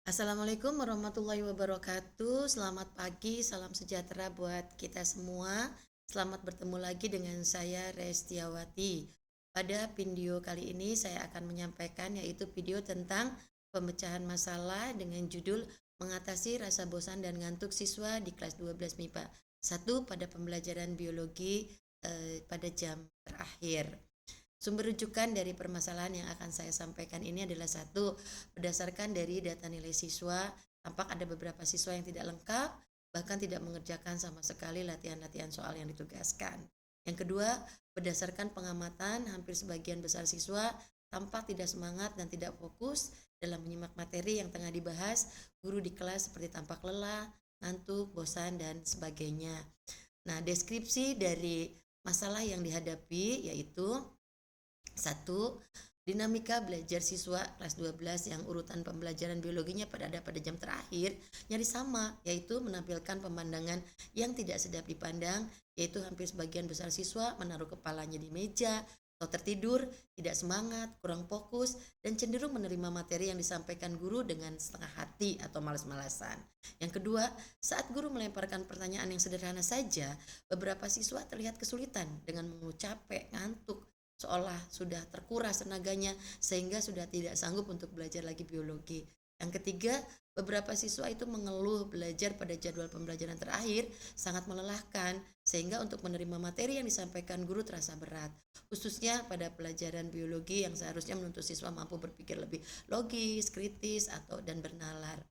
Assalamualaikum warahmatullahi wabarakatuh. Selamat pagi, salam sejahtera buat kita semua. Selamat bertemu lagi dengan saya Restiawati. Pada video kali ini saya akan menyampaikan yaitu video tentang pemecahan masalah dengan judul mengatasi rasa bosan dan ngantuk siswa di kelas 12 MIPA 1 pada pembelajaran biologi pada jam terakhir. Sumber rujukan dari permasalahan yang akan saya sampaikan ini adalah satu, berdasarkan dari data nilai siswa, tampak ada beberapa siswa yang tidak lengkap, bahkan tidak mengerjakan sama sekali latihan-latihan soal yang ditugaskan. Yang kedua, berdasarkan pengamatan, hampir sebagian besar siswa tampak tidak semangat dan tidak fokus dalam menyimak materi yang tengah dibahas. Guru di kelas seperti tampak lelah, ngantuk, bosan, dan sebagainya. Nah, deskripsi dari masalah yang dihadapi yaitu satu, dinamika belajar siswa kelas 12 yang urutan pembelajaran biologinya pada jam terakhir nyaris sama, yaitu menampilkan pemandangan yang tidak sedap dipandang, yaitu hampir sebagian besar siswa menaruh kepalanya di meja atau tertidur, tidak semangat, kurang fokus, dan cenderung menerima materi yang disampaikan guru dengan setengah hati atau malas-malasan. Yang kedua, saat guru melemparkan pertanyaan yang sederhana saja, beberapa siswa terlihat kesulitan dengan mengucap capek, ngantuk, seolah sudah terkuras tenaganya sehingga sudah tidak sanggup untuk belajar lagi biologi. Yang ketiga, beberapa siswa itu mengeluh belajar pada jadwal pembelajaran terakhir sangat melelahkan sehingga untuk menerima materi yang disampaikan guru terasa berat, khususnya pada pelajaran biologi yang seharusnya menuntut siswa mampu berpikir lebih logis, kritis, dan bernalar.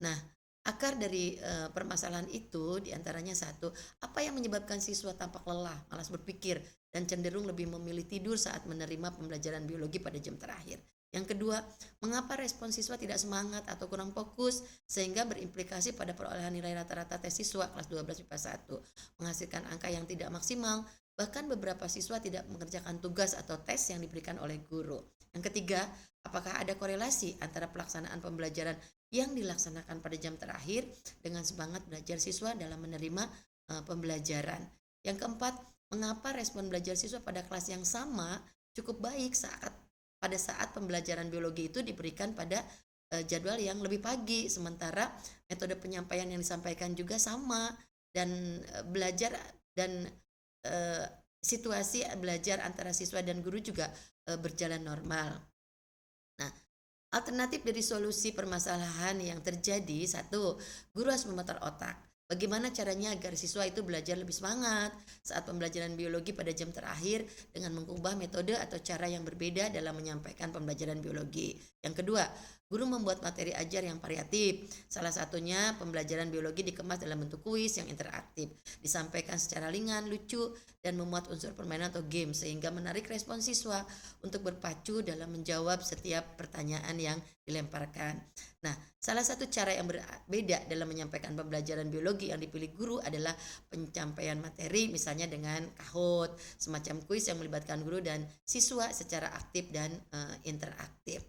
Nah, akar dari permasalahan itu diantaranya satu, apa yang menyebabkan siswa tampak lelah, malas berpikir, dan cenderung lebih memilih tidur saat menerima pembelajaran biologi pada jam terakhir. Yang kedua, mengapa respon siswa tidak semangat atau kurang fokus sehingga berimplikasi pada perolehan nilai rata-rata tes siswa kelas 12 MIPA 1, menghasilkan angka yang tidak maksimal, bahkan beberapa siswa tidak mengerjakan tugas atau tes yang diberikan oleh guru. Yang ketiga, apakah ada korelasi antara pelaksanaan pembelajaran yang dilaksanakan pada jam terakhir dengan semangat belajar siswa dalam menerima pembelajaran. Yang keempat, mengapa respon belajar siswa pada kelas yang sama cukup baik pada saat pembelajaran biologi itu diberikan pada jadwal yang lebih pagi, sementara metode penyampaian yang disampaikan juga sama dan belajar dan situasi belajar antara siswa dan guru juga berjalan normal. Nah, alternatif dari solusi permasalahan yang terjadi, satu, guru harus memutar otak. Bagaimana caranya agar siswa itu belajar lebih semangat saat pembelajaran biologi pada jam terakhir dengan mengubah metode atau cara yang berbeda dalam menyampaikan pembelajaran biologi. Yang kedua, guru membuat materi ajar yang variatif. Salah satunya pembelajaran biologi dikemas dalam bentuk kuis yang interaktif, disampaikan secara ringan, lucu, dan memuat unsur permainan atau game sehingga menarik respon siswa untuk berpacu dalam menjawab setiap pertanyaan yang dilemparkan. Nah, salah satu cara yang berbeda dalam menyampaikan pembelajaran biologi yang dipilih guru adalah penyampaian materi, misalnya dengan kahut, semacam kuis yang melibatkan guru dan siswa secara aktif dan interaktif.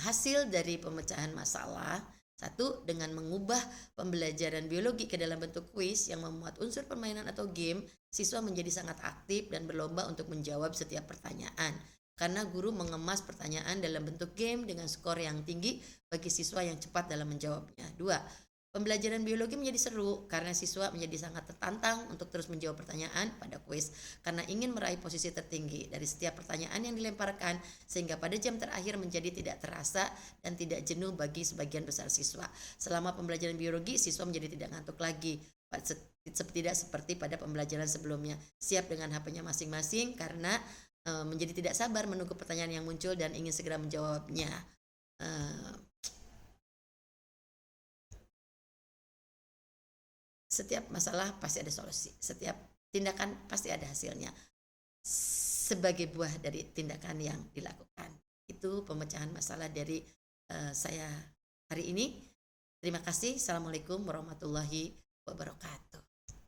Hasil dari pemecahan masalah, satu, dengan mengubah pembelajaran biologi ke dalam bentuk kuis yang memuat unsur permainan atau game, siswa menjadi sangat aktif dan berlomba untuk menjawab setiap pertanyaan. Karena guru mengemas pertanyaan dalam bentuk game dengan skor yang tinggi bagi siswa yang cepat dalam menjawabnya. Dua, pembelajaran biologi menjadi seru karena siswa menjadi sangat tertantang untuk terus menjawab pertanyaan pada kuis karena ingin meraih posisi tertinggi dari setiap pertanyaan yang dilemparkan sehingga pada jam terakhir menjadi tidak terasa dan tidak jenuh bagi sebagian besar siswa. Selama pembelajaran biologi, siswa menjadi tidak ngantuk lagi. Tidak seperti pada pembelajaran sebelumnya, siap dengan HP-nya masing-masing karena menjadi tidak sabar menunggu pertanyaan yang muncul dan ingin segera menjawabnya. Setiap masalah pasti ada solusi, setiap tindakan pasti ada hasilnya sebagai buah dari tindakan yang dilakukan. Itu pemecahan masalah dari saya hari ini. Terima kasih. Assalamualaikum warahmatullahi wabarakatuh.